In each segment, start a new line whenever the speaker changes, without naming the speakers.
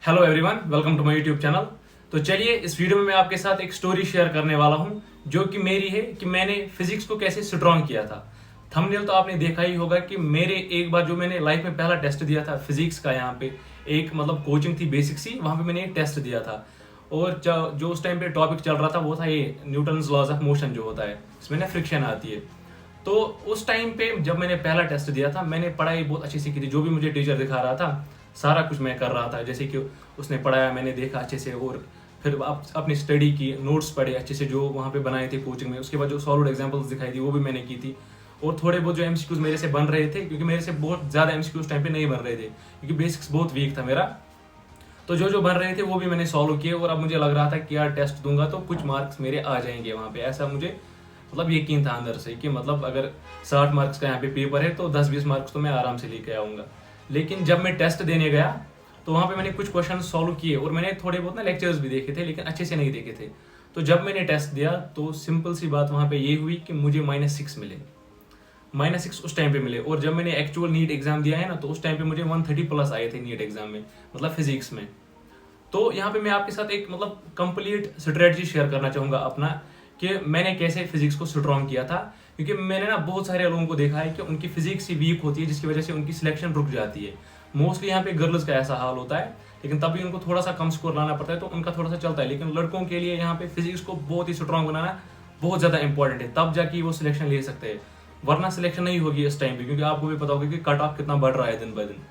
Hello everyone, welcome to my YouTube channel. तो चलिए इस वीडियो में मैं आपके साथ एक स्टोरी शेयर करने वाला हूं जो कि मेरी है कि मैंने फिजिक्स को कैसे स्ट्रॉन्ग किया था। थंबनेल तो आपने देखा ही होगा कि मेरे एक बार जो मैंने लाइफ में पहला टेस्ट दिया था फिजिक्स का, यहाँ पे एक कोचिंग थी बेसिक सी, वहां पे मैंने एक टेस्ट दिया था। और जो उस टाइम पे टॉपिक चल रहा था वो था ये न्यूटन्स लॉज ऑफ मोशन जो होता है, इसमें ना फ्रिक्शन आती है। तो उस टाइम पे जब मैंने पहला टेस्ट दिया था, मैंने पढ़ाई बहुत अच्छी से की थी। जो भी मुझे टीचर दिखा रहा था सारा कुछ मैं कर रहा था, जैसे कि उसने पढ़ाया मैंने देखा अच्छे से, और फिर अपनी स्टडी की, नोट्स पढ़े अच्छे से जो वहाँ पे बनाए थे कोचिंग में। उसके बाद जो सॉलिड एग्जांपल्स दिखाई थी वो भी मैंने की थी। और थोड़े बहुत जो एमसीक्यूज मेरे से बन रहे थे, क्योंकि मेरे से बहुत ज़्यादा एमसीक्यूज टाइम पे नहीं बन रहे थे क्योंकि बेसिक्स बहुत वीक था मेरा। तो जो जो बन रहे थे वो भी मैंने सॉल्व किए, और अब मुझे लग रहा था कि यार टेस्ट दूंगा तो कुछ मार्क्स मेरे आ जाएंगे वहाँ पे। ऐसा मुझे यकीन था अंदर से कि अगर 60 मार्क्स का यहाँ पे पेपर है तो 10-20 मार्क्स तो मैं आराम से लेके आऊँगा। लेकिन जब मैं टेस्ट देने गया तो वहाँ पे मैंने कुछ क्वेश्चन सॉल्व किए, और मैंने थोड़े बहुत ना लेक्चर्स भी देखे थे लेकिन अच्छे से नहीं देखे थे। तो जब मैंने टेस्ट दिया तो सिंपल सी बात वहाँ पे ये हुई कि मुझे -6 मिले। -6 उस टाइम पे मिले। और जब मैंने एक्चुअल नीट एग्जाम दिया है ना, तो उस टाइम पे मुझे 130 प्लस आए थे नीट एग्जाम में, फिजिक्स में। तो यहाँ पे मैं आपके साथ एक कंप्लीट स्ट्रेटजी शेयर करना चाहूँगा अपना, कि मैंने कैसे फिजिक्स को स्ट्रॉन्ग किया था। क्योंकि मैंने ना बहुत सारे लोगों को देखा है कि उनकी फिजिक्स ही वीक होती है, जिसकी वजह से उनकी सिलेक्शन रुक जाती है। मोस्टली यहाँ पे गर्ल्स का ऐसा हाल होता है, लेकिन तभी उनको थोड़ा सा कम स्कोर लाना पड़ता है तो उनका थोड़ा सा चलता है। लेकिन लड़कों के लिए यहाँ पे फिजिक्स को बहुत ही स्ट्रॉन्ग बनाना बहुत ज़्यादा इंपॉर्टेंट है, तब जाके वो सिलेक्शन ले सकते हैं। वरना सिलेक्शन नहीं होगी इस टाइम पे, क्योंकि आपको भी पता होगा कि कट ऑफ कितना बढ़ रहा है दिन ब दिन।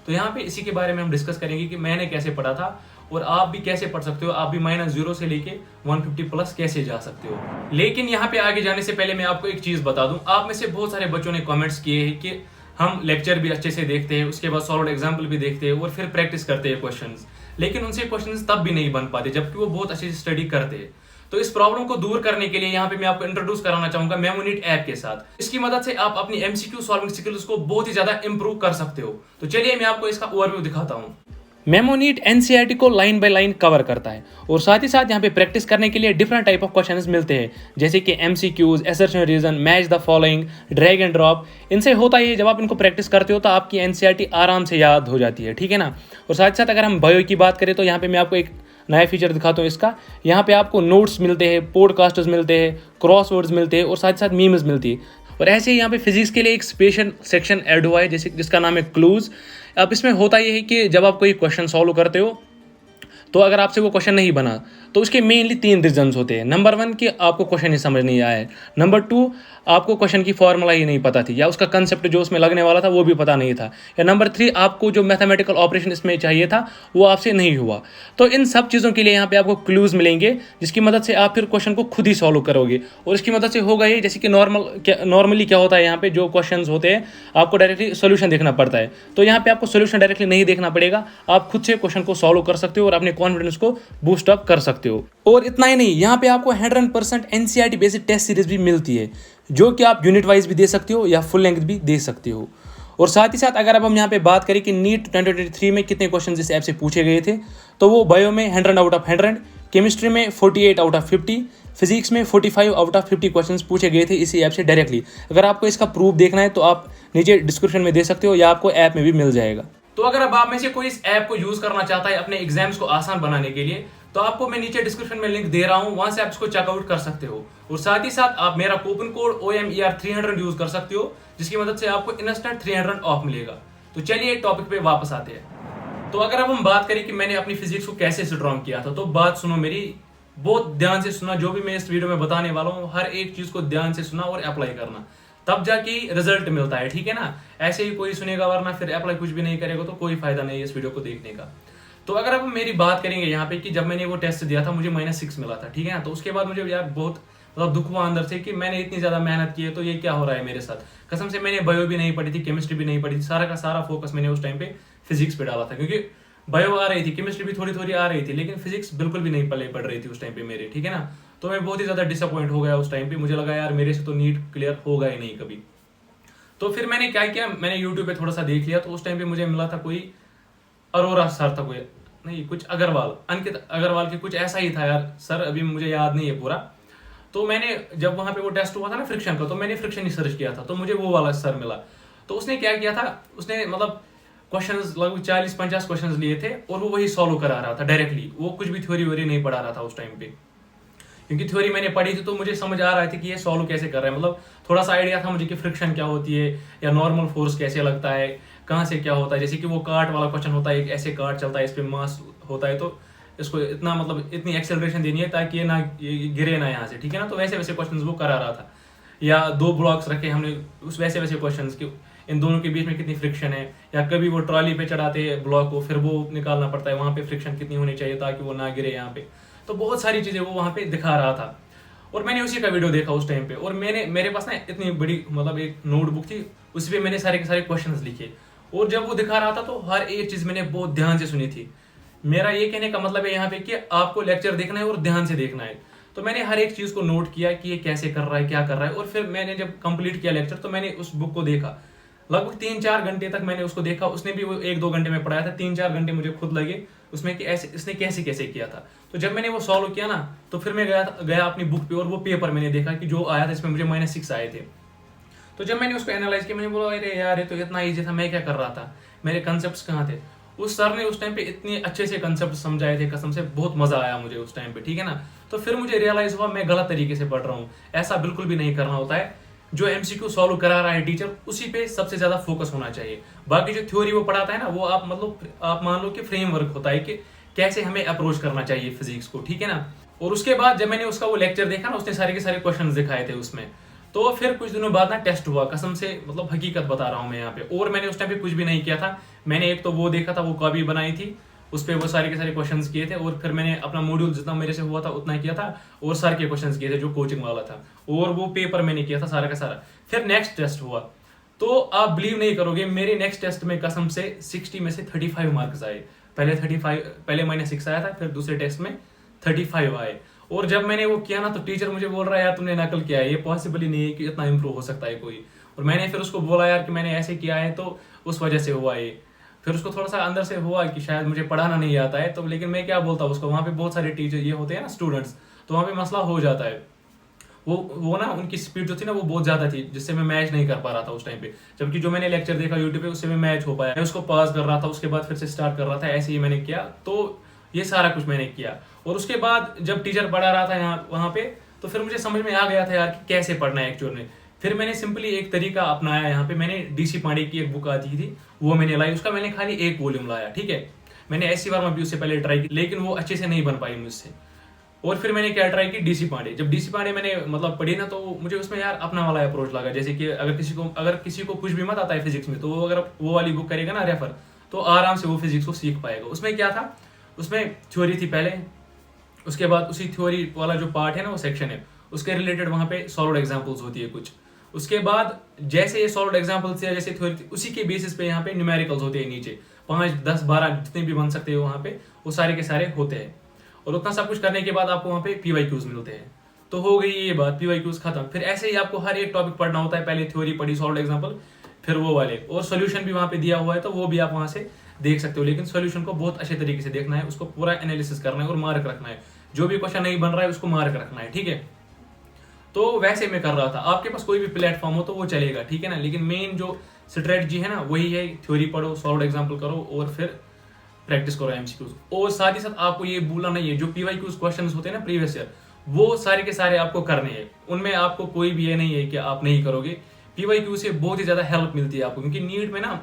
तो यहाँ पे इसी के बारे में हम डिस्कस करेंगे कि मैंने कैसे पढ़ा था, और आप भी कैसे पढ़ सकते हो। आप भी -0 से लेके 150 प्लस कैसे जा सकते हो। लेकिन यहाँ पे आगे जाने से पहले मैं आपको एक चीज बता दूं, आप में से बहुत सारे बच्चों ने कमेंट्स किए हैं कि हम लेक्चर भी अच्छे से देखते हैं, उसके बाद सॉल्व एग्जाम्पल भी देखते हैं और फिर प्रैक्टिस करते हैं क्वेश्चंस, लेकिन उनसे क्वेश्चंस तब भी नहीं बन पाते जबकि वो बहुत अच्छे से स्टडी करते हैं। तो इस प्रॉब्लम को दूर करने के लिए यहाँ पे मैं आपको इंट्रोड्यूस कराना चाहूंगा मेमोनीट ऐप के साथ। इसकी मदद से आप अपनी एमसीक्यू सॉल्विंग स्किल्स को बहुत ही ज्यादा इंप्रूव कर सकते हो। तो चलिए मैं आपको इसका ओवरव्यू दिखाता हूँ। मेमोनीट एनसीईआरटी को लाइन बाय लाइन कवर करता है, और साथ ही साथ यहाँ पे प्रैक्टिस करने के लिए डिफरेंट टाइप ऑफ क्वेश्चंस मिलते हैं, जैसे कि MCQs, assertion reason, match the following, drag and drop. इनसे होता है जब आप इनको प्रैक्टिस करते हो तो आपकी एनसीईआरटी आराम से याद हो जाती है, ठीक है ना। और साथ ही साथ अगर हम बायो की बात करें तो यहाँ पे मैं आपको एक नया फीचर दिखाता हूँ इसका। यहाँ पे आपको नोट्स मिलते हैं, पॉडकास्ट्स मिलते हैं, क्रॉसवर्ड्स मिलते हैं, और साथ ही साथ मीम्स मिलती है। और ऐसे ही यहाँ पे फिजिक्स के लिए एक स्पेशल सेक्शन ऐड हुआ है जैसे जिसका नाम है क्लूज। अब इसमें होता यह है कि जब आप कोई क्वेश्चन सॉल्व करते हो तो अगर आपसे वो क्वेश्चन नहीं बना तो उसके मेनली 3 रीजंस होते हैं। नंबर 1 कि आपको क्वेश्चन ही समझ नहीं आया है। नंबर 2 आपको क्वेश्चन की फॉर्मूला ही नहीं पता थी, या उसका कंसेप्ट जो उसमें लगने वाला था वो भी पता नहीं था। या नंबर 3 आपको जो मैथमेटिकल ऑपरेशन इसमें चाहिए था वो आपसे नहीं हुआ। तो इन सब चीज़ों के लिए यहाँ पे आपको क्लूज मिलेंगे, जिसकी मदद से आप फिर क्वेश्चन को खुद ही सॉल्व करोगे। और इसकी मदद से होगा ये, जैसे कि नॉर्मली क्या होता है, यहाँ पे जो क्वेश्चन होते हैं आपको डायरेक्टली सोल्यूशन देखना पड़ता है। तो यहाँ पे आपको सोल्यूशन डायरेक्टली नहीं देखना पड़ेगा, आप खुद से क्वेश्चन को सॉल्व कर सकते हो और अपने कॉन्फिडेंस को बूस्ट अप कर सकते हो। और इतना ही नहीं, यहाँ पे आपको 100% एनसीईआरटी बेस्ड टेस्ट सीरीज भी मिलती है, जो कि आप यूनिट वाइज भी दे सकते हो या फुल लेंथ भी दे सकते हो। और साथ ही साथ अगर अब हम यहाँ पे बात करें कि नीट 2023 में कितने क्वेश्चन इस ऐप से पूछे गए थे, तो वो बायो में 100 आउट ऑफ 100, केमिस्ट्री में 48 आउट ऑफ 50, फिजिक्स में 45 आउट ऑफ 50 क्वेश्चन पूछे गए थे इसी ऐप से डायरेक्टली। अगर आपको इसका प्रूफ देखना है तो आप नीचे डिस्क्रिप्शन में दे सकते हो, या आपको ऐप में भी मिल जाएगा। तो अगर अब आप में से कोई इस ऐप को यूज करना चाहता है अपने एग्जाम्स को आसान बनाने के लिए, तो आपको मैं नीचे डिस्क्रिप्शन में लिंक दे रहा हूं, वहां से आप इसको चेकआउट कर सकते हो। और साथ ही साथ आप मेरा कूपन कोड OMER300 यूज कर सकते हो, जिसकी मदद से आपको इंस्टेंट 300 ऑफ मिलेगा। तो चलिए टॉपिक पे वापस आते हैं। तो अगर अब हम बात करें कि मैंने अपनी फिजिक्स को कैसे स्ट्रॉन्ग किया था, तो बात सुनो मेरी, बहुत ध्यान से सुना। जो भी मैं इस वीडियो में बताने वाला हूँ हर एक चीज को ध्यान से सुना और अप्लाई करना, तब जाके रिजल्ट मिलता है, ठीक है ना। ऐसे ही कोई सुनेगा वरना फिर अप्लाई कुछ भी नहीं करेगा तो कोई फायदा नहीं है इस वीडियो को देखने का। तो अगर अब मेरी बात करेंगे यहाँ पे कि जब मैंने वो टेस्ट दिया था मुझे -6 मिला था, ठीक है ना। तो उसके बाद मुझे यार बहुत दुख हुआ अंदर से कि मैंने इतनी ज्यादा मेहनत की है तो ये क्या हो रहा है मेरे साथ। कसम से मैंने बायो भी नहीं पढ़ी थी, केमिस्ट्री भी नहीं पढ़ी थी, सारा का सारा फोकस मैंने उस टाइम पे फिजिक्स पे डाला था। क्योंकि बायो आ रही थी, केमिस्ट्री भी थोड़ी थोड़ी आ रही थी, लेकिन फिजिक्स बिल्कुल भी नहीं पढ़ रही थी उस टाइम पे मेरे, ठीक है ना। तो मैं बहुत ही ज्यादा डिसअपॉइंट हो गया उस टाइम पे। मुझे लगा यार मेरे से तो नीट क्लियर होगा ही नहीं कभी। तो फिर मैंने क्या किया, मैंने यूट्यूब पे थोड़ा सा देख लिया। तो उस टाइम पे मुझे मिला था कोई अरोरा सर था, कोई नहीं कुछ अग्रवाल, अंकित अग्रवाल के कुछ ऐसा ही था यार सर, अभी मुझे याद नहीं है पूरा। तो मैंने जब वहां पे वो टेस्ट हुआ था ना फ्रिक्शन का, तो मैंने फ्रिक्शन ही सर्च किया था, तो मुझे वो वाला सर मिला। तो उसने क्या किया था, उसने क्वेश्चंस लगभग 40-50 क्वेश्चंस लिए थे और वो वही सॉल्व करा रहा था डायरेक्टली। वो कुछ भी थ्योरी व्योरी नहीं पढ़ा रहा था उस टाइम पे, क्योंकि थ्योरी मैंने पढ़ी थी तो मुझे समझ आ रहा था कि ये सॉल्व कैसे कर रहा है। मतलब थोड़ा सा आइडिया था मुझे कि फ्रिक्शन क्या होती है या नॉर्मल फोर्स कैसे लगता है, कहाँ से क्या होता है। जैसे कि वो कार्ट वाला क्वेश्चन होता है, एक ऐसे कार्ट चलता है, इस पर मास होता है तो इसको इतना मतलब इतनी एक्सेलरेशन देनी है ताकि ये गिरे ना यहाँ से, ठीक है ना। तो वैसे वैसे क्वेश्चन वो करा रहा था। या 2 ब्लॉक्स रखे हमने, उस वैसे वैसे क्वेश्चन कि इन दोनों के बीच में कितनी फ्रिक्शन है, या कभी वो ट्रॉली पे चढ़ाते हैं ब्लॉक को, फिर वो निकालना पड़ता है वहाँ पे फ्रिक्शन कितनी होनी चाहिए ताकि वो ना गिरे यहाँ पे। तो बहुत सारी चीज़ें वो वहाँ पे दिखा रहा था और मैंने उसी का वीडियो देखा उस टाइम पे। और मेरे पास ना इतनी बड़ी मतलब एक नोटबुक थी, उस पर मैंने सारे के सारे क्वेश्चंस लिखे। और जब वो दिखा रहा था तो हर एक चीज़ मैंने बहुत ध्यान से सुनी थी। मेरा ये कहने का मतलब है यहाँ पे कि आपको लेक्चर देखना है और ध्यान से देखना है। तो मैंने हर एक चीज़ को नोट किया कि ये कैसे कर रहा है, क्या कर रहा है। और फिर मैंने जब कंप्लीट किया लेक्चर तो मैंने उस बुक को देखा, लगभग 3-4 घंटे तक मैंने उसको देखा। उसने भी वो 1-2 घंटे में पढ़ाया था, 3-4 घंटे मुझे खुद लगे उसमें कि ऐसे इसने कैसे कैसे किया था। तो जब मैंने वो सॉल्व किया ना तो फिर मैं गया अपनी बुक पे और वो पेपर मैंने देखा कि जो आया था इसमें मुझे -6 आए थे। तो जब मैंने उसको एनालाइज किया मैंने बोला अरे यार ये तो इतना ईजी था, मैं क्या कर रहा था, मेरे कंसेप्ट कहाँ थे। उस सर ने उस टाइम पे इतने अच्छे से कंसेप्ट समझाए थे, कसम से बहुत मजा आया मुझे उस टाइम पे, ठीक है ना। तो फिर मुझे रियलाइज हुआ मैं गलत तरीके से पढ़ रहा हूँ, ऐसा बिल्कुल भी नहीं करना होता है। जो एमसीक्यू सॉल्व करा रहा है टीचर उसी पे सबसे ज्यादा फोकस होना चाहिए। बाकी जो थ्योरी वो पढ़ाता है ना वो आप मतलब आप मान लो कि फ्रेमवर्क होता है कि कैसे हमें अप्रोच करना चाहिए फिजिक्स को, ठीक है ना। और उसके बाद जब मैंने उसका वो लेक्चर देखा ना, उसने सारे के सारे क्वेश्चन दिखाए थे उसमें। तो फिर कुछ दिनों बाद ना टेस्ट हुआ, कसम से मतलब हकीकत बता रहा हूँ मैं यहाँ पे। और मैंने उस टाइम पे कुछ भी नहीं किया था, मैंने एक तो वो देखा था, वो कॉपी बनाई थी, उस पर वो सारे के सारे क्वेश्चंस किए थे। और फिर मैंने अपना मॉड्यूल जितना मेरे से हुआ था उतना किया था और सर के क्वेश्चंस किए थे जो कोचिंग वाला था, और वो पेपर मैंने किया था सारा का सारा। फिर नेक्स्ट टेस्ट हुआ तो आप बिलीव नहीं करोगे, मेरे नेक्स्ट टेस्ट में कसम से 60 में से 35 मार्क्स आए। पहले -6 आया था, फिर दूसरे टेस्ट में 35 आए। और जब मैंने वो किया ना तो टीचर मुझे बोल रहा है यार तुमने नकल किया है, ये पॉसिबल ही नहीं है कि इतना इंप्रूव हो सकता है कोई। और मैंने फिर उसको बोला यार कि मैंने ऐसे किया है तो उस वजह से हुआ ये। फिर उसको थोड़ा सा अंदर से हुआ कि शायद मुझे पढ़ाना नहीं आता है, तो लेकिन मैं क्या बोलता हूँ उसको, वहाँ पे बहुत सारे टीचर ये होते हैं ना स्टूडेंट्स, तो वहाँ पे मसला हो जाता है। वो ना उनकी स्पीड जो थी ना वो बहुत ज्यादा थी, जिससे मैं मैच नहीं कर पा रहा था उस टाइम पे। जबकि जो मैंने लेक्चर देखा यूट्यूब पे उससे मैं मैच हो पाया। मैं उसको पॉज कर रहा था, उसके बाद फिर से स्टार्ट कर रहा था, ऐसे ही मैंने किया। तो ये सारा कुछ मैंने किया। और उसके बाद जब टीचर पढ़ा रहा था यहाँ वहाँ पे, तो फिर मुझे समझ में आ गया था यार कि कैसे पढ़ना है एक्चुअल में। फिर मैंने सिंपली एक तरीका अपनाया यहाँ पे, मैंने डीसी पांडे की एक बुक आती थी वो मैंने लाई, उसका मैंने खाली एक वॉल्यूम लाया, ठीक है। मैंने ऐसी बार मैं भी उससे पहले ट्राई की लेकिन वो अच्छे से नहीं बन पाई मुझसे। और फिर मैंने क्या ट्राई की, डीसी पांडे। जब डीसी पांडे मैंने मतलब पढ़ी ना तो मुझे उसमें यार अपना वाला अप्रोच लगा। जैसे कि अगर किसी को कुछ भी मत आता है फिजिक्स में, तो वो अगर वो वाली बुक करेगा ना रेफर, तो आराम से वो फिजिक्स को सीख पाएगा। उसमें क्या था, उसमें थ्योरी थी पहले, उसके बाद उसी थ्योरी वाला जो पार्ट है ना वो सेक्शन है, उसके रिलेटेड वहाँ पे सॉल्व एग्जाम्पल्स होती है कुछ। उसके बाद जैसे ये सॉल्व एग्जाम्पल्स या जैसे थ्योरी थी उसी के बेसिस पे यहाँ पे न्यूमेरिकल्स होते हैं नीचे, 5, 10, 12 जितने भी बन सकते हो वहाँ पे वो सारे के सारे होते हैं। और उतना सब कुछ करने के बाद आपको वहाँ पे PYQs मिलते हैं। तो हो गई ये बात, PYQs खत्म। फिर ऐसे ही आपको हर एक टॉपिक पढ़ना होता है, पहले थ्योरी पढ़ी, सॉल्व एग्जाम्पल, फिर वो वाले, और सोल्यूशन भी वहाँ पे दिया हुआ है तो वो भी आप वहाँ से देख सकते हो। लेकिन सोल्यूशन को बहुत अच्छे तरीके से देखना है, उसको पूरा एनालिसिस करना है और मार्क रखना है। जो भी क्वेश्चन नहीं बन रहा है उसको मार्क रखना है, ठीक है। तो वैसे मैं कर रहा था, आपके पास कोई भी प्लेटफॉर्म हो तो वो चलेगा, ठीक है ना। लेकिन मेन जो स्ट्रेटजी है ना वही है, थ्योरी पढ़ो, सॉल्व एग्जाम्पल करो और फिर प्रैक्टिस करो एमसीक्यूज। और साथ ही साथ आपको ये भूलना नहीं है, जो PYQs क्वेश्चंस होते हैं ना प्रीवियस ईयर, वो सारे के सारे आपको करने हैं। उनमें आपको कोई भी ये नहीं है कि आप नहीं करोगे। PYQ से बहुत ही ज्यादा हेल्प मिलती है आपको, क्योंकि नीट में ना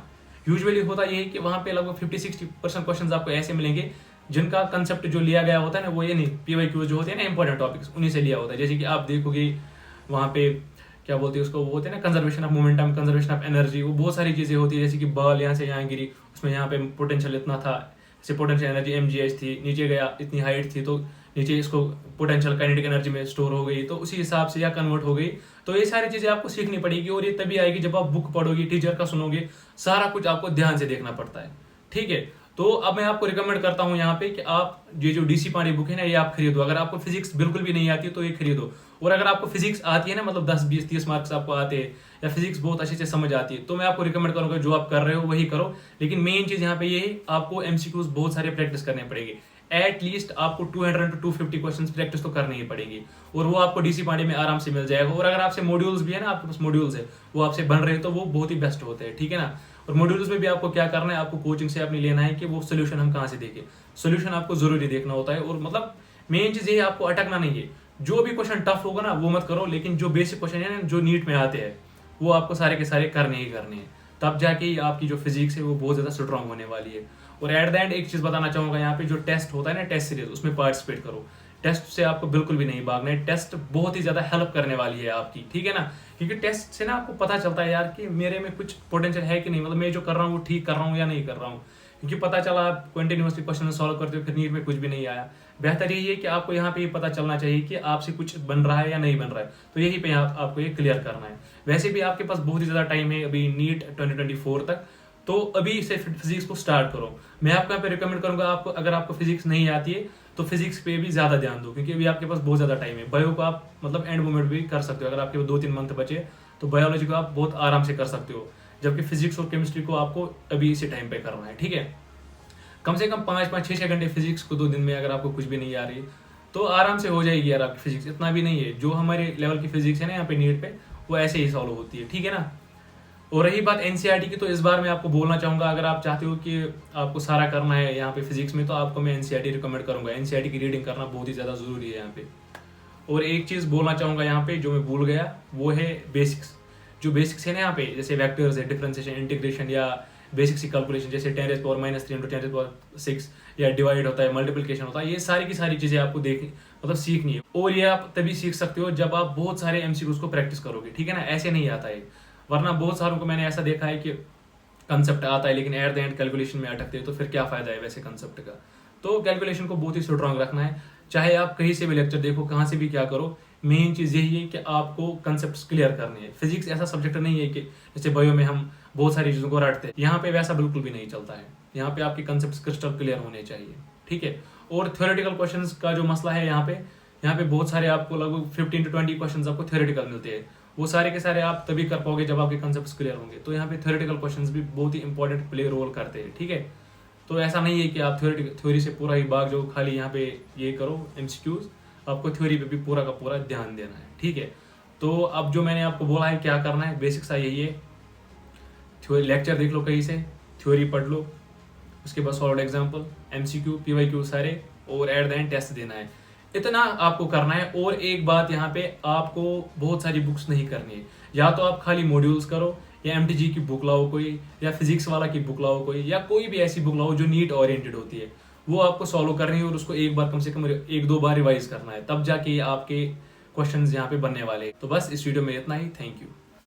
यूजुअली होता ये है कि वहाँ पे लगभग 50-60% क्वेश्चन आपको ऐसे मिलेंगे जिनका कंसेप्ट जो लिया गया होता है ना वो ये नहीं, PYQ जो होते हैं ना इंपॉर्टेंट टॉपिक्स उन्हीं से लिया होता है। जैसे कि आप देखोगे वहाँ पे क्या बोलते हैं उसको, वो होते हैं ना conservation of momentum, conservation of energy, वो बहुत सारी चीजें होती है। जैसे कि बॉल यहाँ से यहाँ गिरी, उसमें यहाँ पे पोटेंशियल इतना था, जैसे पोटेंशियल एनर्जी mgh थी, नीचे गया इतनी हाइट थी तो नीचे इसको पोटेंशियल काइनेटिक एनर्जी में स्टोर हो गई, तो उसी हिसाब से या कन्वर्ट हो गई। तो ये सारी चीजें आपको सीखनी पड़ेगी और ये तभी आएगी जब आप बुक पढ़ोगे, टीचर का सुनोगे, सारा कुछ आपको ध्यान से देखना पड़ता है, ठीक है। तो अब मैं आपको रिकमेंड करता हूँ यहाँ पे कि आप ये जो डीसी पांडे बुक है ना ये आप खरीदो। अगर आपको फिजिक्स बिल्कुल भी नहीं आती है तो ये खरीदो। और अगर आपको फिजिक्स आती है ना, मतलब 10, 20, 30 मार्क्स आपको आते हैं या फिजिक्स बहुत अच्छे से समझ आती है, तो मैं आपको रिकमेंड करूंगा जो आप कर रहे हो वही करो। लेकिन मेन चीज यहाँ पे ये है, आपको एमसीक्यूज बहुत सारे प्रैक्टिस करने पड़ेंगे। एटलीस्ट आपको 200 to 250 क्वेश्चन प्रैक्टिस तो करनी ही पड़ेगी, और वो आपको डीसी पांडे में आराम से मिल जाएगा। और अगर आपसे मॉड्यूल्स भी है ना, आपके पास मॉड्यूल्स है वो आपसे बन रहे हैं तो वो बहुत ही बेस्ट होते हैं, ठीक है ना। और मॉड्यूल्स में भी आपको क्या करना है, आपको कोचिंग से अपनी लेना है कि वो सोल्यूशन हम कहाँ से देखें। सोल्यूशन आपको जरूरी देखना होता है, और मतलब मेन चीज ये है, आपको अटकना नहीं है। जो भी क्वेश्चन टफ होगा ना वो मत करो, लेकिन जो बेसिक क्वेश्चन है ना जो नीट में आते हैं वो आपको सारे के सारे करने ही करने हैं, तब जाके ही आपकी जो फिजिक्स है वो बहुत ज्यादा स्ट्रांग होने वाली है। और एट द एंड एक चीज बताना चाहूंगा, यहाँ पे जो टेस्ट होता है ना, टेस्ट सीरीज, उसमें पार्टिसिपेट करो। टेस्ट से आपको बिल्कुल भी नहीं भागना है, टेस्ट बहुत ही ज्यादा हेल्प करने वाली है आपकी, ठीक है ना। क्योंकि टेस्ट से ना आपको पता चलता है यार कि मेरे में कुछ पोटेंशियल है कि नहीं, मतलब मैं जो कर रहा हूँ वो ठीक कर रहा हूँ या नहीं कर रहा हूँ। क्योंकि पता चला आप कंटिन्यूसली क्वेश्चन सॉल्व करते हो, फिर नीट में कुछ भी नहीं आया। बेहतर यही है कि आपको यहाँ पे ये पता चलना चाहिए कि आपसे कुछ बन रहा है या नहीं बन रहा है, तो यही पे आपको ये क्लियर करना है। वैसे भी आपके पास बहुत ही ज्यादा टाइम है अभी नीट 2024 तक, तो अभी से फिजिक्स को स्टार्ट करो। मैं आपको यहाँ पे रिकमेंड करूंगा, आपको अगर आपको फिजिक्स नहीं आती है तो फिजिक्स पे भी ज्यादा ध्यान दो, क्योंकि अभी आपके पास बहुत ज्यादा टाइम है। बायो को आप मतलब एंड मोमेंट भी कर सकते हो, अगर आपके 2-3 मंथ बचे तो बायोलॉजी को आप बहुत आराम से कर सकते हो, जबकि फिजिक्स और केमिस्ट्री को आपको अभी इसी टाइम पे करना है, ठीक है। कम से कम 5-6 घंटे फिजिक्स को 2 दिन में, अगर आपको कुछ भी नहीं आ रही तो आराम से हो जाएगी यार आपकी फिजिक्स। इतना भी नहीं है, जो हमारे लेवल की फिजिक्स है ना यहाँ पे नीट पे, वो ऐसे ही सॉल्व होती है, ठीक है ना। और रही बात एनसीईआरटी की, तो इस बार मैं आपको बोलना चाहूंगा, अगर आप चाहते हो कि आपको सारा करना है यहाँ पे फिजिक्स में, तो आपको मैं एनसीईआरटी रिकमेंड करूंगा। एनसीईआरटी की रीडिंग करना बहुत ही ज्यादा जरूरी है यहाँ पे। और एक चीज बोलना चाहूंगा यहाँ पे जो मैं भूल गया, वो है बेसिक्स। जो बेसिक्स है ना यहाँ पे, जैसे वेक्टर्स है, डिफरेंशिएशन, इंटीग्रेशन, या बेसिक सी कैलकुलेशन जैसे 10⁻³ × 10⁶, या डिवाइड होता है, मल्टीप्लिकेशन होता है, ये सारी की सारी चीजें आपको मतलब सीखनी है। और ये आप तभी सीख सकते हो जब आप बहुत सारे एमसीक्यूज को प्रैक्टिस करोगे, ठीक है ना। ऐसे नहीं आता है, वरना बहुत सारों को मैंने ऐसा देखा है कि कंसेप्ट आता है लेकिन एट द एंड कैलकुलेशन में अटकते हैं, तो फिर क्या फायदा है वैसे कंसेप्ट का। तो कैलकुलेशन को बहुत ही स्ट्रांग रखना है, चाहे आप कहीं से भी लेक्चर देखो, कहाँ से भी क्या करो, मेन चीज यही है कि आपको कंसेप्ट क्लियर करने हैं। फिजिक्स ऐसा सब्जेक्ट नहीं है कि जैसे बायो में हम बहुत सारी चीजों को रटते हैं, यहाँ पे वैसा बिल्कुल भी नहीं चलता है। यहाँ पे आपके कंसेप्ट क्रिस्टल क्लियर होने चाहिए, ठीक है। और थ्योरेटिकल क्वेश्चंस का जो मसला है यहाँ पे बहुत सारे आपको लगभग 15 to 20 क्वेश्चंस आपको थ्योरेटिकल मिलते हैं। वो सारे के सारे आप तभी कर पाओगे जब आपके कंसेप्ट क्लियर होंगे। तो यहाँ पे थ्योरेटिकल क्वेश्चंस भी बहुत ही इंपॉर्टेंट प्ले रोल करते हैं, ठीक है। तो ऐसा नहीं है कि आप थ्योरी से पूरा ही भाग जो खाली यहाँ पे ये करो एमसीक्यूज, आपको थ्योरी पे भी पूरा का पूरा ध्यान देना है, ठीक है। तो अब जो मैंने आपको बोला है क्या करना है, बेसिक सा यही है। थ्योरी लेक्चर देख लो कहीं से, थ्योरी पढ़ लो, उसके बाद सॉल्व एग्जाम्पल, एमसीक्यू, पीवाईक्यू सारे, और एट द एंड टेस्ट देना है। इतना आपको करना है। और एक बात यहाँ पे, आपको बहुत सारी बुक्स नहीं करनी है। या तो आप खाली मॉड्यूल्स करो, या एमटीजी की बुक लाओ कोई, या फिजिक्स वाला की बुक लाओ कोई, या कोई भी ऐसी बुक लाओ जो नीट ओरिएंटेड होती है, वो आपको सॉल्व करनी है। और उसको एक बार कम से कम 1-2 बार रिवाइज करना है, तब जाके आपके क्वेश्चंस यहाँ पे बनने वाले। तो बस इस वीडियो में इतना ही, थैंक यू।